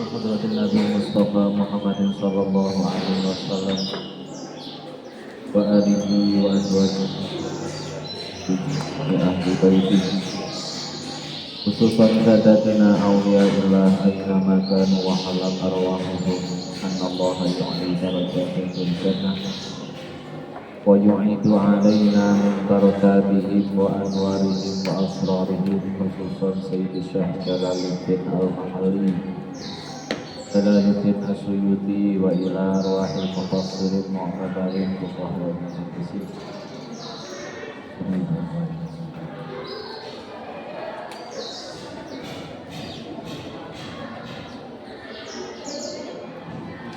حضرة النبي المصطفى محمد صلى الله عليه وسلم وآله وأزواجه وأهل بيته خصوصا سادتنا أولياء أينما كانوا وحلت أرواحهم أن الله يعلي درجاتهم في الجنة ويعيد علينا من بركاتهم وأنوارهم وأسرارهم خصوصا سيد الشيخ جلال الدين المحلي جلال الدين السيوطي وإلى أرواح المفسر المعتبرين بصحبة المحدثين.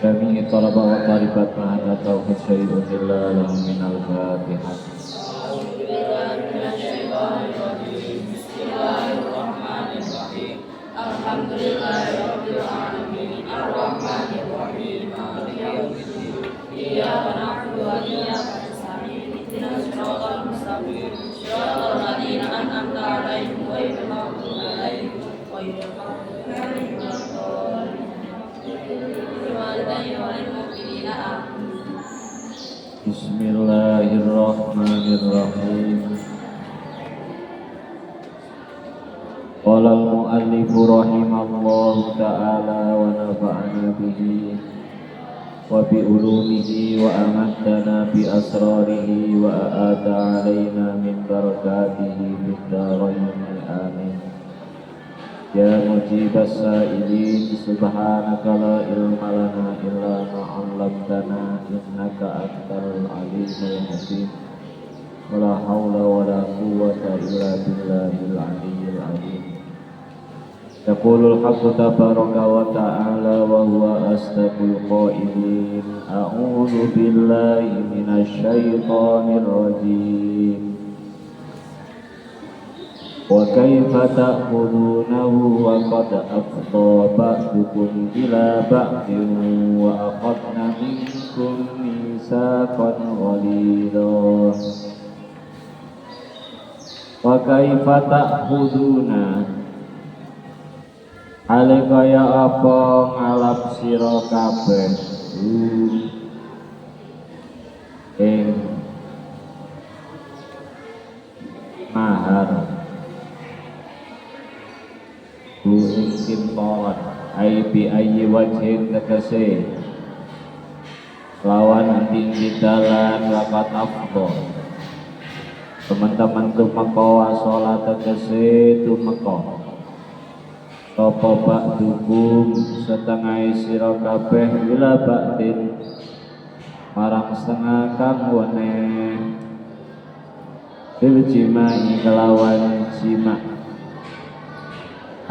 جميع طلبة وطالبات معهد التوحيد شيء إلا لهم من الفاتحة. أعوذ بالله من الشيطان الرجيم. بسم الله الرحمن الرحيم. الحمد لله رب العالمين الرحمن الرحيم مالك يوم الدين إياك نعبد وإياك نستعين اهدنا الصراط المستقيم صراط الذين أنعمت عليهم غير المغضوب عليهم ولا الضالين. Bismillahirrahmanirrahim. Qala al-mu'allif rahimallahu ta'ala wa nafa'ana bihi wa bi ulumihi wa amaddana bi asrarihi wa a'ada alaina min barakatihi fid dharain amin. Ya mujibas sa'ilin subhanaka la ilma lana illa ma 'allamtana innaka antal alimul hakim. Wala haula wala quwwata illa billahil aliyyil azim. Yaqulul haqqu tabaraka wa ta'ala wa huwa asdaqul qailin. A'udzu billahi minasy syaithanir rajim. Wa kaifa ta'khudunahu wa qad afdha ba'dukum ila ba'din wa aqadna minkum mitsaqan ghalidha. Wa kaifa ta'khuduna ale kaya apa ngalap sira kabeh ing mahar ing tolak ai bi ayyi wajhin tegese lawan tinggi dalan lapat afdol teman-teman tumeka wasolat tegese tumeka sapa ba'dukum setengah sira kabeh ila ba'din marang setengah kang wene bil jimai kelawan jima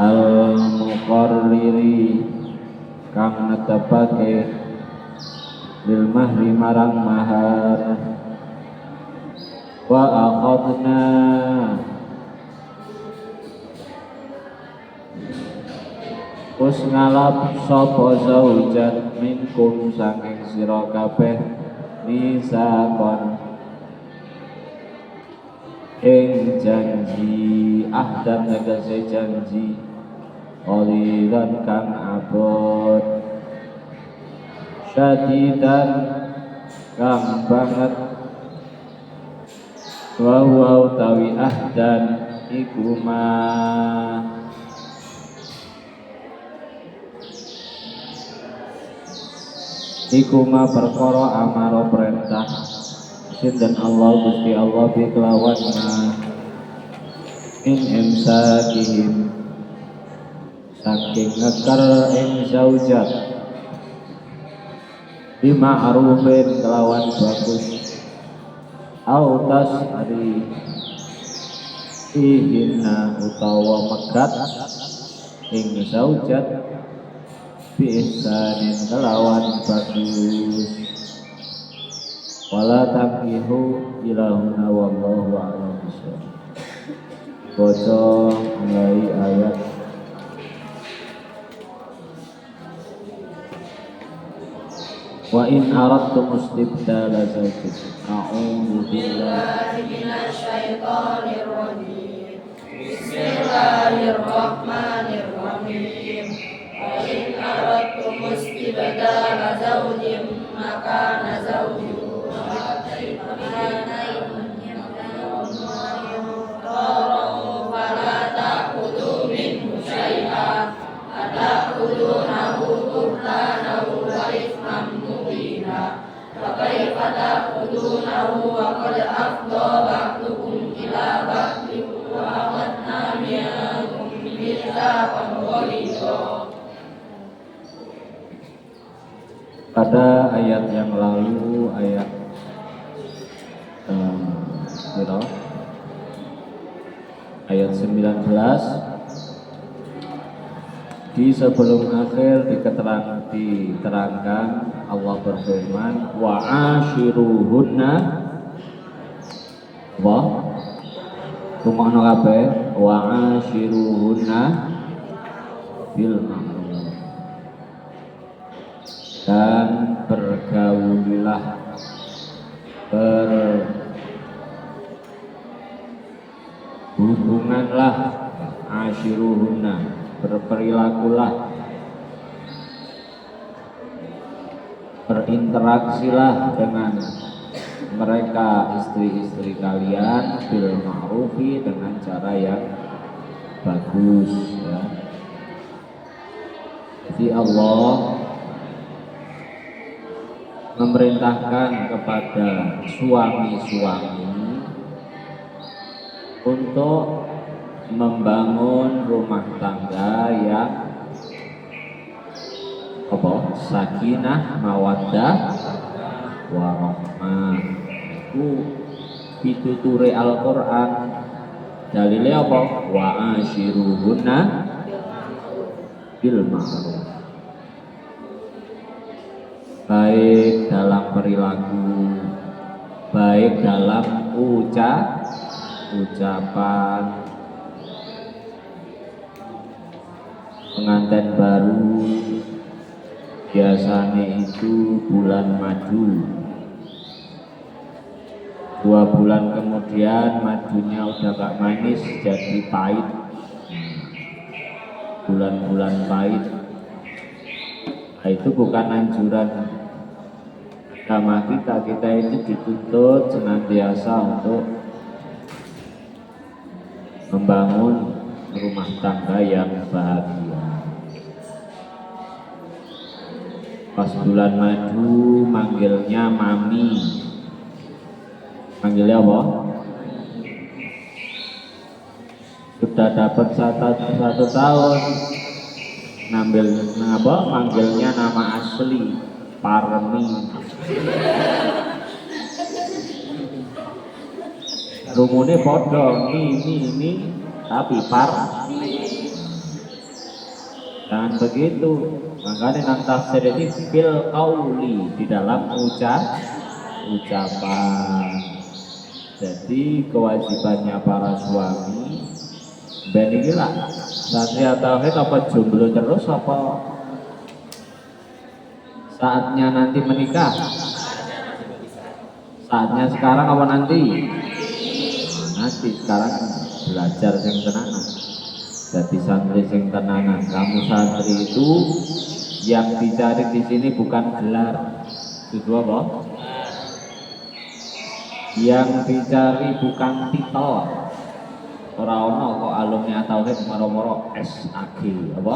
al muqarriri kang netepake lil mahri marang mahar wa akhadna us ngalap sapa zaujat minkum saking sira kabeh misakon ing janji ahdan tegese janji qalilan kang abot syadidan kang banget wa huwa utawi ahdan iku ma perkara amaro perintah sinten Allah Gusti Allah bi kelawan in imsakihim saking ngeker ing zaujat bima'rufin kelawan bagus au tasari ihina utawa megat ing zaujat bi ihsanin kelawan bagus wala taqihu ilahuna wallahu a'lam bishawab. Baca mulai ayat wa in aradtum istibdala zawjin a'udzu billahi minasy syaithanir rajim. Bismillahirrahmanirrahim. Wa in بدال زوج مكان زوج وآتيتم قنطارا فلا تأخذوا منه شيئا أتأخذونه بهتانا وإثما مبينا فكيف تأخذونه وقد أفضى بعضكم إلى بعض وأخذنا منكم ميثاقا غليظا. Pada ayat yang lalu, ayat ayat 19, di sebelum akhir diterangkan Allah berfirman wa ashiruhunna wa rumakna kabeh wa ashiruhunna bil ma'ruf dan bergaulilah berhubunganlah ashiruhunna berperilakulah berinteraksilah dengan mereka istri-istri kalian bil ma'rufi dengan cara yang bagus ya. Jadi Allah memerintahkan kepada suami-suami untuk membangun rumah tangga yang sakinah, mawaddah, warahmah. Itu pituture Al-Qur'an. Dalile apa? Wa ashiruhunna bil ma'ruf. Baik dalam perilaku, baik dalam ucapan. Pengantin baru biasanya itu bulan madu, 2 bulan kemudian madunya udah gak manis jadi pahit, bulan-bulan pahit. Nah, itu bukan anjuran agama kita itu dituntut senantiasa untuk membangun rumah tangga yang bahagia. Pas bulan madu manggilnya mami, manggilnya apa? Sudah dapat satu tahun, manggilnya nama asli Parmi. Rumune podo ini tapi jangan begitu. Makanya nang tafsir ini fil qauli, di dalam ucapan. Jadi kewajibannya para suami ben iki lah satria tauhid apa jomblo terus apa saatnya nanti menikah? Saatnya sekarang apa nanti? Nanti sekarang belajar yang tenanan. Jadi santri yang tenanan. Kamu santri itu yang dicari di sini bukan gelar, itu apa? Yang dicari bukan titel. Orang-orang kok alumni tauhid moro-moro SAG, apa?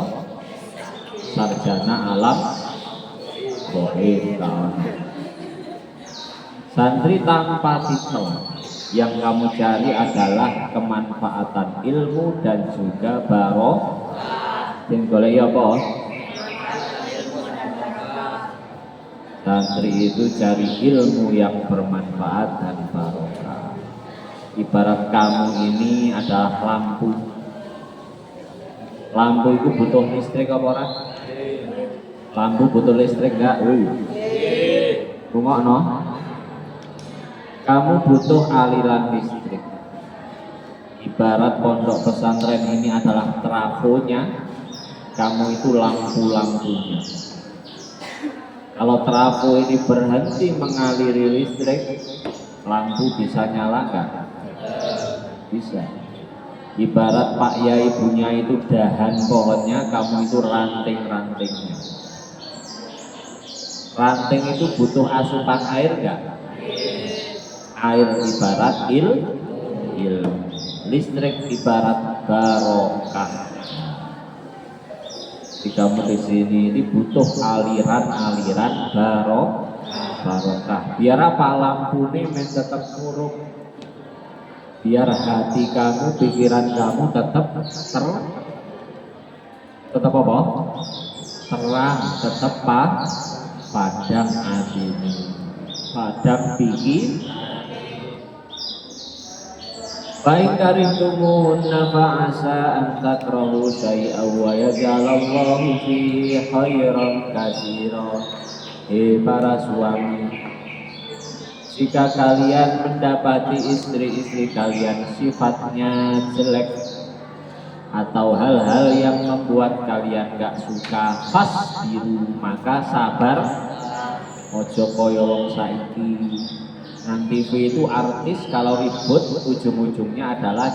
Sarjana alam goib kawan. Santri tanpa titel, yang kamu cari adalah kemanfaatan ilmu dan juga barokah. Sing golek apa? Santri itu cari ilmu yang bermanfaat dan barokah. Ibarat kamu ini adalah lampu. Lampu itu butuh listrik apa ora? Lampu butuh listrik enggak? Rungokno. Kamu butuh aliran listrik. Ibarat pondok pesantren ini adalah trafonya, kamu itu lampu-lampunya. Kalau trafo ini berhenti mengaliri listrik, lampu bisa nyala nggak? Bisa. Ibarat Pak Yai punya itu dahan pohonnya, kamu itu ranting-rantingnya. Ranting itu butuh asupan air enggak? Air ibarat ilmu. Listrik ibarat barokah. Di kamu di sini ini butuh aliran-aliran barokah. Biar apa? Lampu ini tetap muruk. Biar hati kamu, pikiran kamu tetap apa? Terang, tetap padang hati ini, padang pikir. Baik karitumunna fa'asa an takrahu syai'aw wa yaj'alallahu fihi khairan katsiran. Para suami, jika kalian mendapati istri-istri kalian sifatnya jelek atau hal-hal yang membuat kalian gak suka, fasbiru, maka sabar. Ojo koyo wong saiki. Nang TV itu artis kalau ribut ujung-ujungnya adalah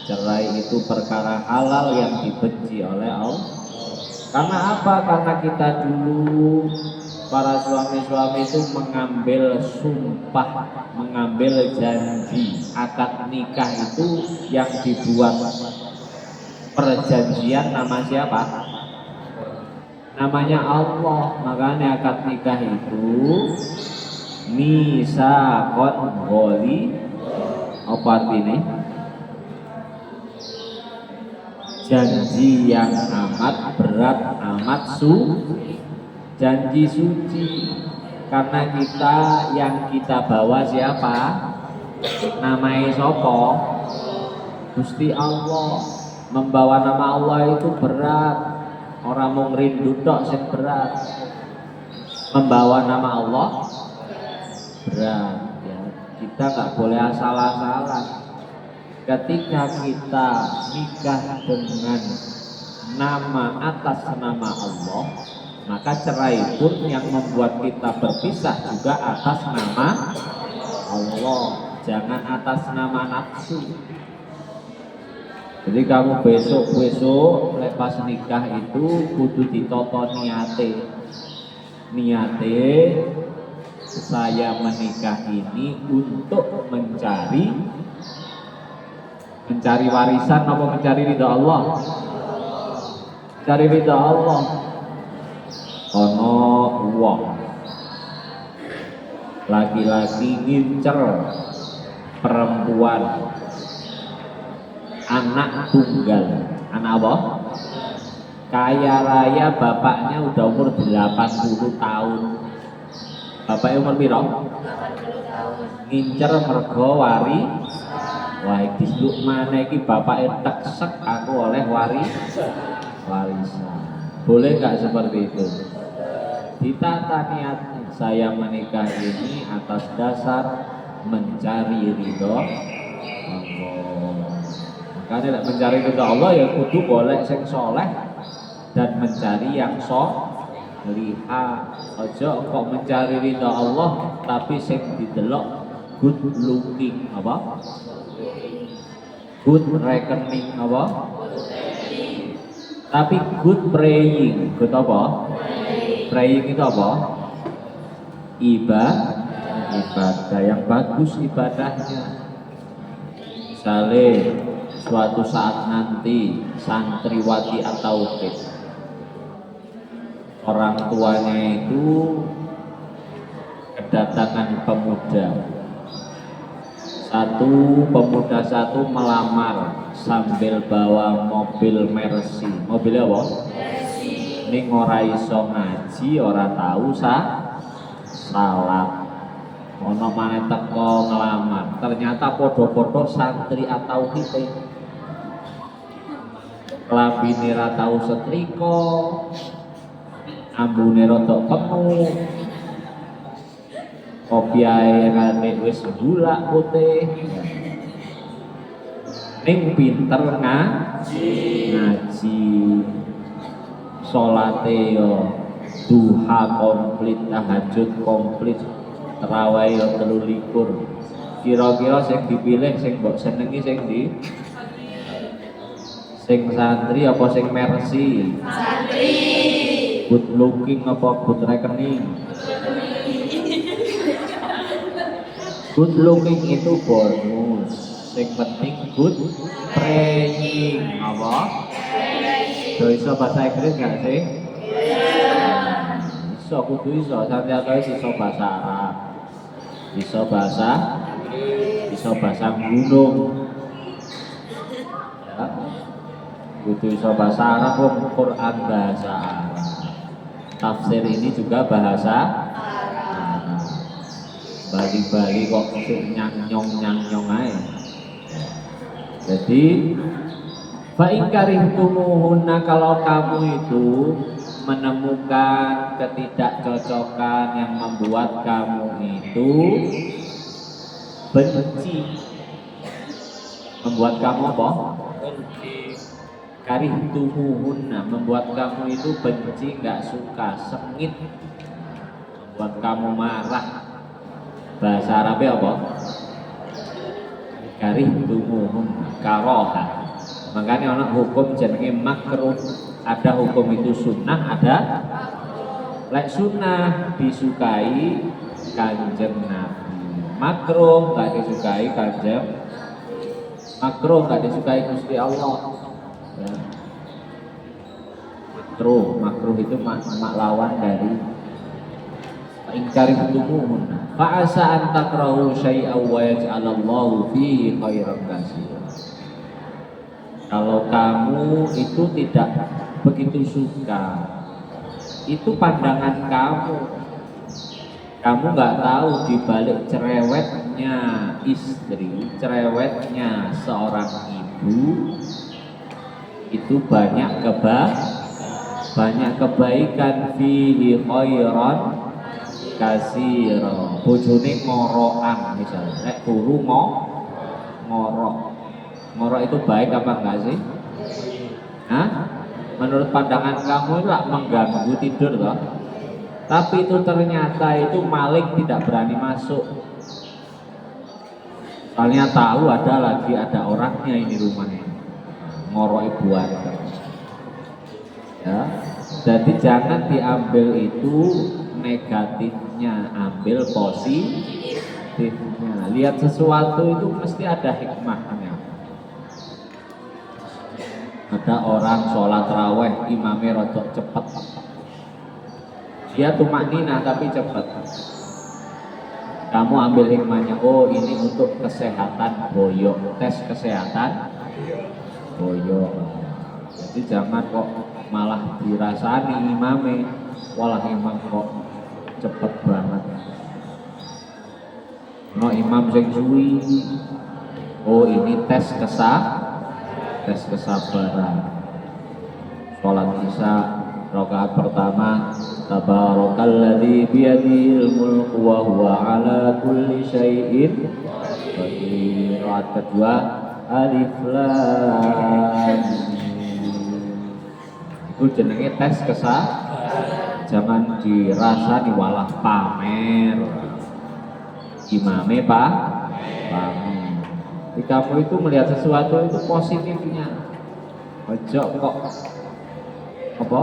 cerai. Itu perkara halal yang dibenci oleh Allah. Karena apa? Karena kita dulu para suami-suami itu mengambil sumpah, mengambil janji. Akad nikah itu yang dibuat perjanjian nama siapa? Namanya Allah. Makanya akad nikah itu misaqon goli. Apa artinya? Janji yang amat berat, amat janji suci. Karena kita yang kita bawa siapa? Namanya sopo? Gusti Allah. Membawa nama Allah itu berat. Orang mau ngerindu tok sing berat. Membawa nama Allah berat ya. Kita nggak boleh asal-asalan. Ketika kita nikah dengan nama atas nama Allah, maka cerai pun yang membuat kita berpisah juga atas nama Allah, jangan atas nama nafsu. Jadi kamu besok lepas nikah itu kudu ditoto niate. Saya menikah ini untuk mencari warisan apa mencari ridha Allah? Cari ridha Allah. Ono wong laki-laki ngincer perempuan anak tunggal. Anak apa? Kaya raya, bapaknya udah umur 80 tahun. Bapaknya umur piro? 80 tahun. Ngincer mergo wari. Wah, disluk mana iki bapaknya teksek aku oleh warisan. Boleh nggak seperti itu? Ditata niatnya, saya menikah ini atas dasar mencari ridho Allah. Makanya mencari ridho Allah ya kudu boleh sing soleh dan mencari yang lihat. Ojo kok mencari ridho Allah tapi sing didelok good looking apa? Good reckoning apa? Tapi good praying. Good apa? Praying itu apa? Ibadah yang bagus ibadahnya. Misalnya suatu saat nanti santriwati atau orang tuanya itu kedatangan pemuda. Pemuda satu melamar sambil bawa mobil Mercy. Mobil apa? Mercy. Ini ora iso ngaji, ora tahu salat. Ono maneh teko ngelamar. Ternyata podo-podo santri atau hite. Klambine ra tau setrika. Ambune rodok pemu. Kopiahe kate wis gula putih. Ning pinter ngaji. Salate yo duha komplit, tahajud komplit, tarawih yo 23. Kira-kira sing dipilih sing mbok senengi sing ndi? Sing santri apa sing Mercy? Santri. Good looking apa good reckoning? Good looking itu bonus. Yang penting good praying apa? Iso bahasa Inggris gak sih? Iso kudu iso, Santiago iso bahasa Arab. Iso bahasa gunung. Ya. Kudu iso bahasa Arab, Quran bahasa Arab. Tafsir ini juga bahasa Arab. Bali-bali kok nyang-nyong aja. Jadi fa in karihtumuhunna, kalau kamu itu menemukan ketidakcocokan yang membuat kamu itu benci, membuat kamu apa? Benci. Karihtumuhunna, membuat kamu itu benci, nggak suka, sengit, membuat kamu marah. Bahasa Arabnya apa? Karihtumuhunna, karoha. Makanya orang hukum jenenge makruh. Ada hukum itu sunnah, ada lek sunnah disukai kanjeng Nabi. Makruh gak disukai kanjeng. Makruh gak disukai Gusti Allah. Ya. Makruh itu lawan dari ingkari hukum. Fa'asa an takrahu syai'aw wa yaj'alallahu fihi khairan katsiran. Kalau kamu itu tidak begitu suka, itu pandangan kamu. Kamu nggak tahu di balik cerewetnya istri, cerewetnya seorang ibu, itu banyak kebaikan, fihi khairan katsiran. Bojone ngorokan misalnya, nek turu ngorok. Ngorok itu baik apa enggak sih? Hah? Menurut pandangan kamu itu mengganggu tidur loh. Tapi itu ternyata itu maling tidak berani masuk. Soalnya tahu ada orangnya ini rumahnya. Ngorok ibuan. Ya. Jadi jangan diambil itu negatifnya, ambil positifnya. Lihat sesuatu itu mesti ada hikmahnya. Ada orang sholat raweh, imamnya rodok cepet. Dia tumakninah tapi cepet. Kamu ambil hikmahnya, oh ini untuk kesehatan boyok, tes kesehatan boyok. Jadi jangan kok malah dirasani imamnya, walah imam kok cepet banget. No imam sing suwi, oh ini tes kesabaran. Sholat isya rakaat pertama, tabarakalladzi biyadihil mulku wa huwa ala kulli syai'in qadir. Rakaat kedua, alif lam mim. Itu jenenge tes kesabaran. Jangan dirasani walah pamer. Imame pamer. Jadi kamu itu melihat sesuatu itu positifnya. Ojo kok apa?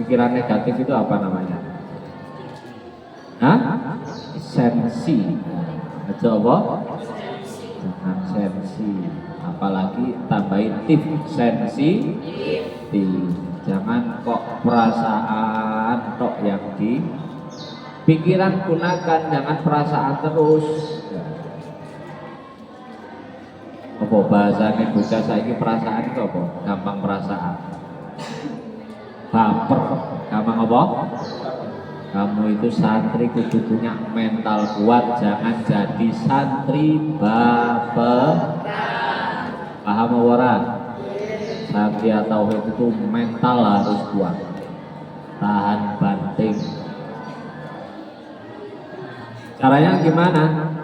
Pikiran negatif itu apa namanya? Hah? Sensi. Ojo apa? Jangan sensi. Apalagi tambahin tif, sensi. Jangan kok perasaan tok yang di pikiran gunakan, jangan perasaan terus. Apa bahasanya bocah saiki perasaan itu apa? Gampang perasaan. Baper. Gampang apa? Kamu itu santri kudu punya mental kuat, jangan jadi santri baper. Paham ora? Santri tauhid itu mental harus kuat. Tahan banting. Caranya gimana?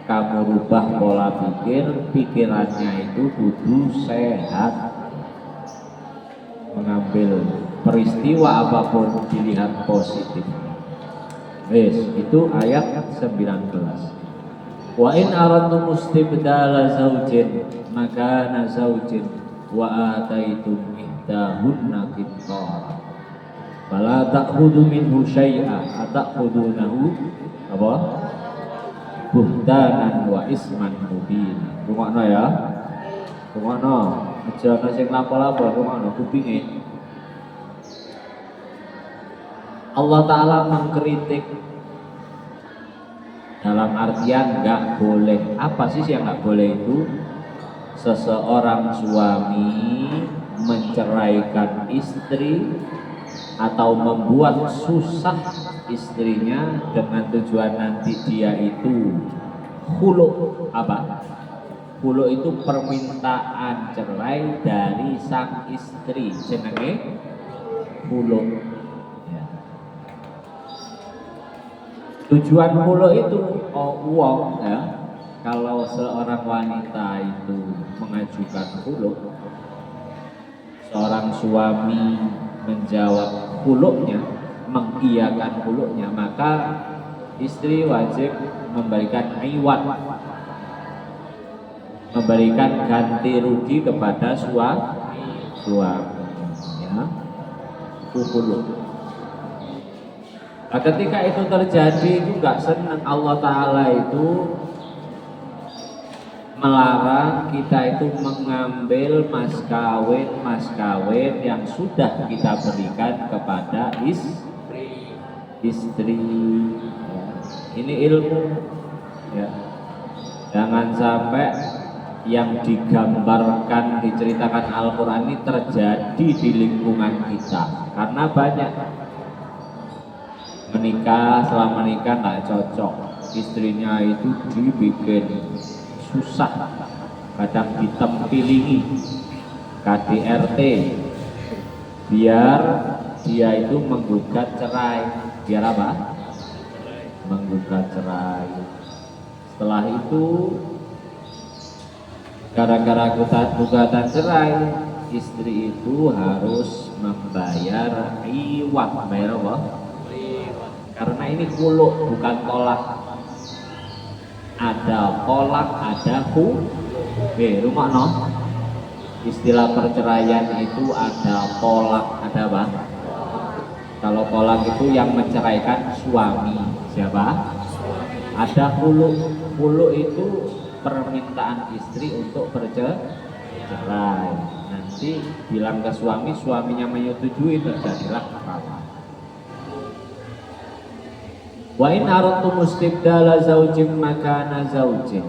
Kamu rubah pola pikir, pikirannya itu kudu sehat. Mengambil peristiwa apapun dilihat positif. Itu ayat 19. Wa in aradtum istibdala zaujin makana zaujin wa ataitum ihdahunna qintaran fala ta'khudhu minhu syai'a ata'khudhunahu apa buhtanan wa isman mubina. Rungokno ya, rungokno aja ana sing lapo-lapo, rungokno kupinge. Allah Ta'ala mengkritik dalam artian nggak boleh. Apa sih yang nggak boleh itu? Seseorang suami menceraikan istri atau membuat susah istrinya dengan tujuan nanti dia itu khulu. Apa? Khulu itu permintaan cerai dari sang istri, jenenge khulu. Ya. Tujuan khulu itu uang ya. Kalau seorang wanita itu mengajukan khulu, seorang suami menjawab khulunya, mengiyakan khulunya, maka istri wajib memberikan iwat, memberikan ganti rugi kepada suami ya, khulu. Nah, ketika itu terjadi itu gak senang. Allah Ta'ala itu melarang kita itu mengambil mas kawin yang sudah kita berikan kepada istri. Ya. Ini ilmu ya. Jangan sampai yang digambarkan, diceritakan Al-Quran ini terjadi di lingkungan kita. Karena banyak menikah, setelah menikah nggak cocok, istrinya itu dibikin susah, kadang ditempilingi KDRT biar dia itu menggugat cerai. Biar apa? Menggugat cerai. Setelah itu gara-gara gugatan cerai, istri itu harus membayar iwat. Bayar apa? Karena ini khulu, bukan tolak. Ada tolak, ada rumah no. Istilah perceraian itu ada tolak, ada apa? Kalau tolak itu yang menceraikan suami, siapa? Ada khulu. Khulu itu permintaan istri untuk bercerai. Nanti bilang ke suami, suaminya menyetujui, terjadilah apa? Wa in aradtum istibdala zaujin makana zaujin.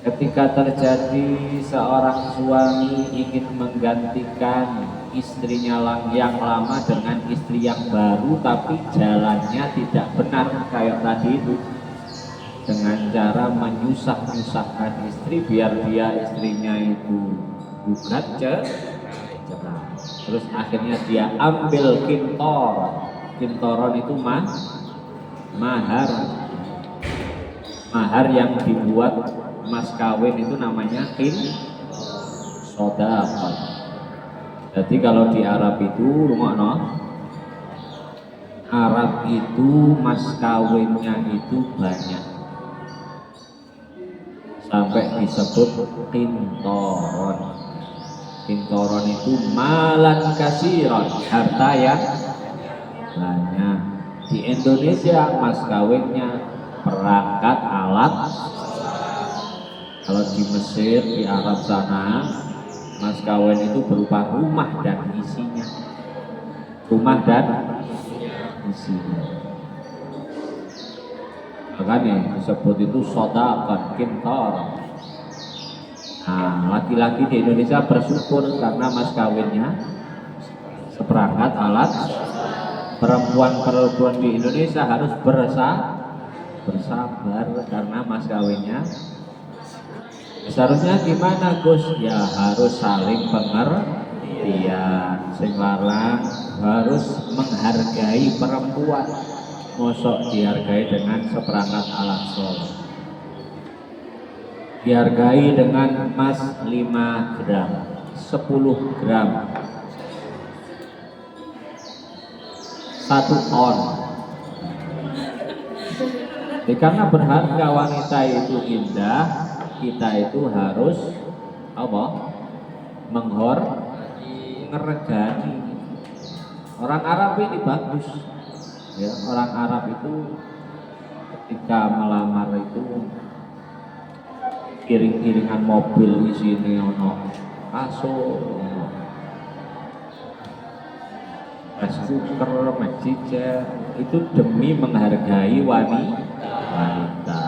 Ketika terjadi seorang suami ingin menggantikan istrinya yang lama dengan istri yang baru, tapi jalannya tidak benar kayak tadi itu, dengan cara menyusahkan istri biar dia istrinya itu gugat cerai. Terus akhirnya dia ambil kintor. Kintoron itu mahar yang dibuat mas kawin itu namanya sodaqah. Jadi kalau di Arab itu Arab itu mas kawinnya itu banyak sampai disebut kintoron. Kintoron itu malan kasiron, harta yang banyak. Di Indonesia mas kawinnya perangkat alat. Kalau di Mesir, di Arab sana, mas kawin itu berupa rumah dan isinya. Rumah dan isinya. Makanya disebut itu sodaqah, kintor. Nah, laki-laki di Indonesia bersyukur karena mas kawinnya seperangkat alat. Perempuan di Indonesia harus bersabar karena mas kawinnya. Seharusnya gimana Gus? Ya harus saling pengertian. Sing larang harus menghargai perempuan. Mosok dihargai dengan seperangkat alat sholat. Dihargai dengan emas 5 gram, 10 gram, 1 on. Karena berharga wanita itu indah, kita itu harus apa? ngeregani. Orang Arab ini bagus ya, orang Arab itu ketika melamar itu iring-iringan mobil isine ono kasur, rice cooker, meja, itu demi menghargai wanita.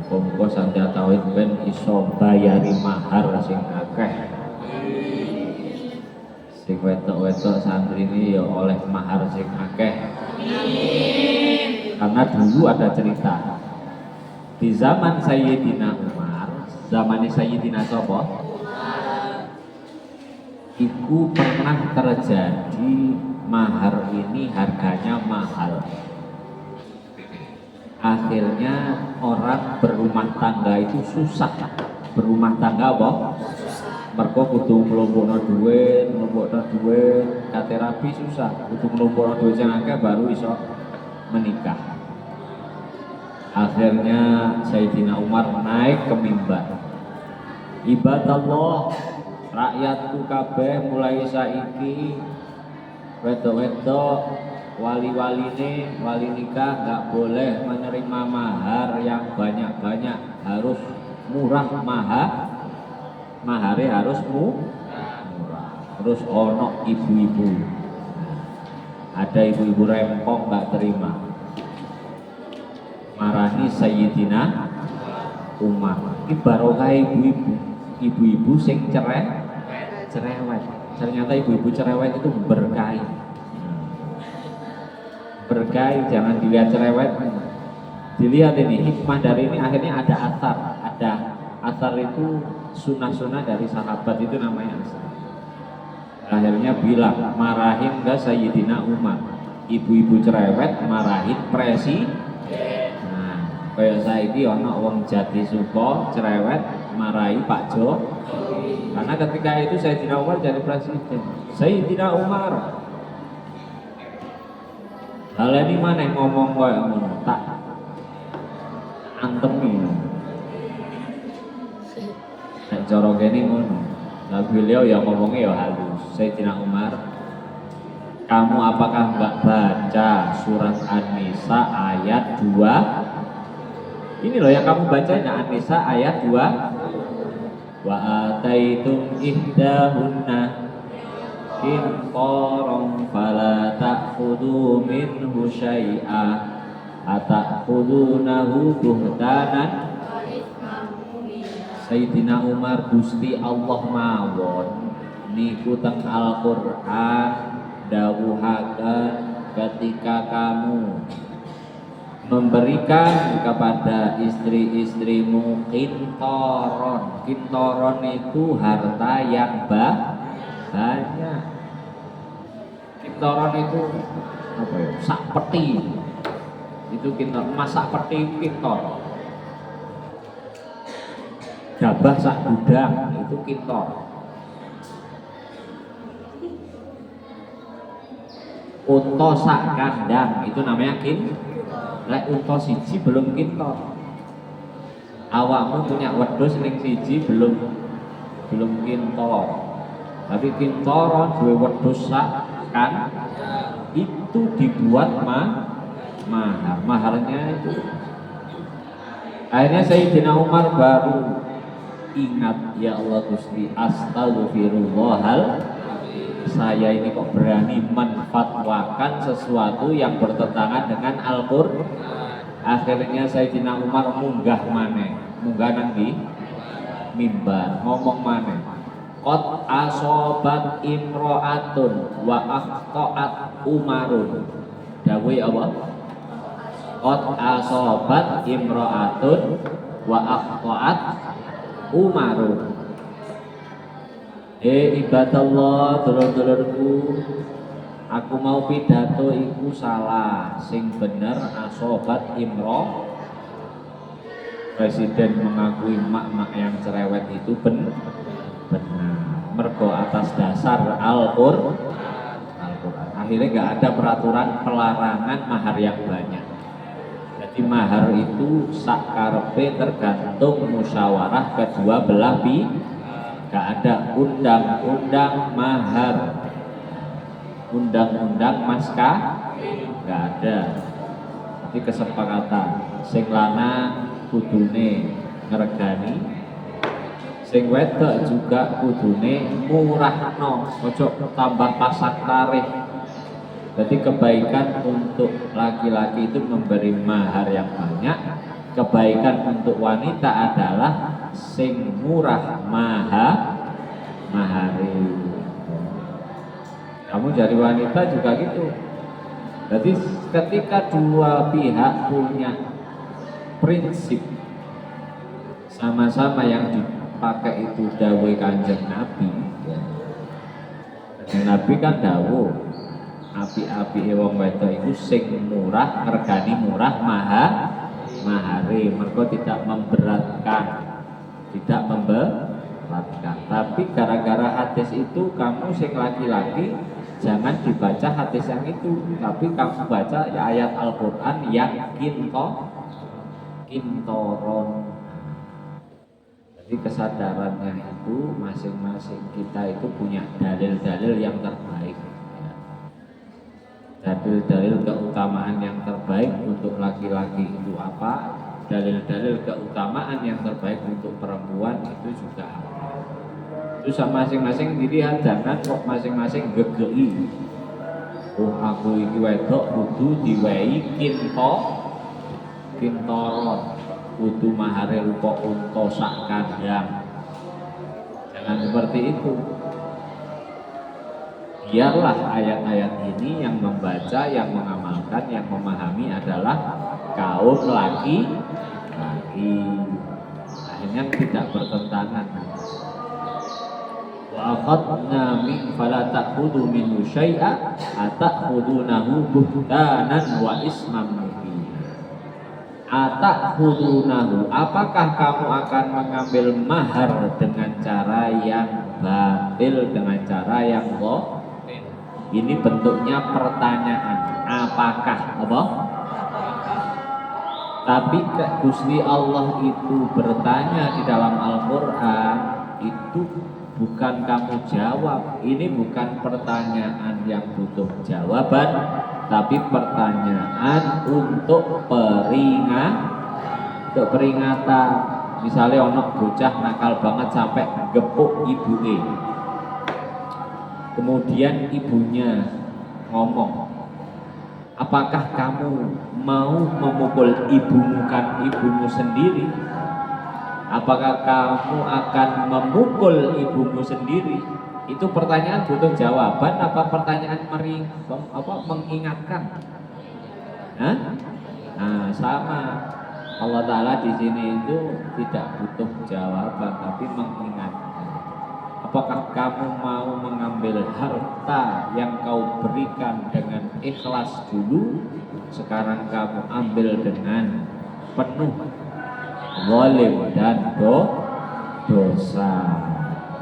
Muga-muga sanjata tauhid ben iso bayari mahar sing akeh. Sing wedok-wedok santri ini ya oleh mahar sing akeh. Karena dulu ada cerita di zaman Sayyidina Umar, zamannya Sayyidina Sopo, itu pernah terjadi mahar ini harganya mahal. Akhirnya orang berumah tangga itu susah. Berumah tangga apa? Mergo kudu nglumpukno dhuwit, kate rabi susah. Kudu nglumpukno dhuwit sing akeh baru iso menikah. Akhirnya Sayyidina Umar naik ke mimbar. Ibadallah, rakyatku kabeh mulai saiki wedok-wedok wali-waline wali nikah nggak boleh menerima mahar yang banyak-banyak, harus murah, mahare harus murah. Terus ono ibu-ibu, ada ibu-ibu rempong nggak terima, marani Sayyidina Umar. Ini barokah ibu-ibu sing cerewet. Ternyata ibu-ibu cerewet itu berkahi, jangan dilihat cerewet. Dilihat ini hikmah dari ini, akhirnya ada asar itu sunnah-sunnah dari sahabat, itu namanya asar. Akhirnya bilang marahin ke Sayyidina Umar, ibu-ibu cerewet marahin presiden. Nah, kayak saiki ono wong jati suko cerewet marahi Pak Jo. Karena ketika itu Sayyidina Umar jadi presiden. Sayyidina Umar, hal ini mana ngomong koyo ngono, tak antemi. Nek cara kene ngono. Nah, beliau ya ngomongnya ya halus. Sayyidina Umar, kamu apakah enggak baca surat An-Nisa ayat 2? Ini loh yang kamu baca, An-Nisa ayat 2. Wa ataitum ihdahunna qintaran fala ta'khudhu minhu syai'a ata'khudhunahu buhtanan. Sayyidina Umar, Gusti Allah mawon niku teng Al-Qur'an dawuhaken ketika kamu memberikan kepada istri-istrimu kintoron. Kintoron itu harta yang banyak. Kintoron itu apa ya? Sak peti. Itu kintoron, masak peti kintoron. Gabah sak gudang itu kintoron. Unta sak kandang itu namanya lek unta siji belum kintor. Awakmu punya wedhus ning siji belum kintor. Tapi kintoron duwe wedhus sak kan itu dibuat mahar. Maharnya itu. Akhirnya Sayyidina Umar baru ingat, ya Allah Gusti, astagfirullahal, saya ini kok berani menfatwakan sesuatu yang bertentangan dengan Al-Qur'an. Akhirnya Sayyidina Umar munggah nang di mimbar, ngomong maneh, qad asobat imro'atun wa akhta'at Umarun. Dawuhe apa? Qad asobat imro'atun wa akhta'at Umarun. Ibadallah, dulur-dulurku, aku mau pidato iku salah, sing bener asobat imro. Presiden mengakui mak-mak yang cerewet itu benar. Mergo atas dasar Al-Qur'an. Akhirnya nggak ada peraturan pelarangan mahar yang banyak. Jadi mahar itu sak karepe tergantung musyawarah kedua belah pihak. Gak ada undang-undang mahar, undang-undang gak ada. Jadi kesepakatan sing lanang kudune ngregani, sing wedok juga kudune murahno, ojo tambah pasang tarif. Jadi kebaikan untuk laki-laki itu memberi mahar yang banyak, kebaikan untuk wanita adalah sing murah mahari. Kamu jadi wanita juga gitu. Jadi ketika dua pihak punya prinsip sama-sama yang dipakai itu dawuh Kanjeng Nabi. Kanjeng Nabi kan dawuh api-api wong wedok iku sing murah ngergani murah mahari, mergo tidak memberatkan. Tapi gara-gara hadis itu kamu sing laki-laki jangan dibaca hadis yang itu, tapi kamu baca ya ayat Al-Quran yang kintoron. Jadi kesadarannya itu masing-masing kita itu punya dalil-dalil yang terbaik, dalil-dalil keutamaan yang terbaik untuk laki-laki itu apa, dalil-dalil keutamaan yang terbaik untuk perempuan itu juga apa. Itu sama masing-masing dilihat, jangan kok masing-masing gegei. Oh aku iki wedok kudu diwehi kintoron, kudu mahare rupa unta sak kandang. Jangan seperti itu. Biarlah ayat-ayat ini yang membaca, yang mengamalkan, yang memahami adalah kaum laki-laki. Akhirnya tidak bertentangan. Wa akhadna min fala ta'khudhu minhu syai'a ata'khudunahu buhtanan wa isman mubin. Ata'khudunahu, apakah kamu akan mengambil mahar dengan cara yang batil, dengan cara yang ini bentuknya pertanyaan. Apakah apa? Tapi Gusti Allah itu bertanya di dalam Al-Quran itu bukan kamu jawab. Ini bukan pertanyaan yang butuh jawaban, tapi pertanyaan untuk peringatan. Misalnya ono bocah nakal banget sampai gepuk ibunya. Kemudian ibunya ngomong, apakah kamu mau memukul ibumu sendiri? Apakah kamu akan memukul ibumu sendiri? Itu pertanyaan butuh jawaban apa pertanyaan mengingatkan? Hah? Nah, sama. Allah Ta'ala di sini itu tidak butuh jawaban tapi mengingatkan. Apakah kamu mau mengambil harta yang kau berikan dengan ikhlas dulu, sekarang kamu ambil dengan penuh zalim dan dosa,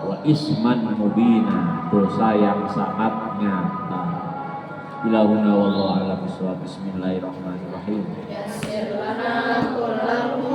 wa isman mubina, dosa yang sangat nyata. Ilahuna wallahu a'lam bishawab. Bismillahirrahmanirrahim.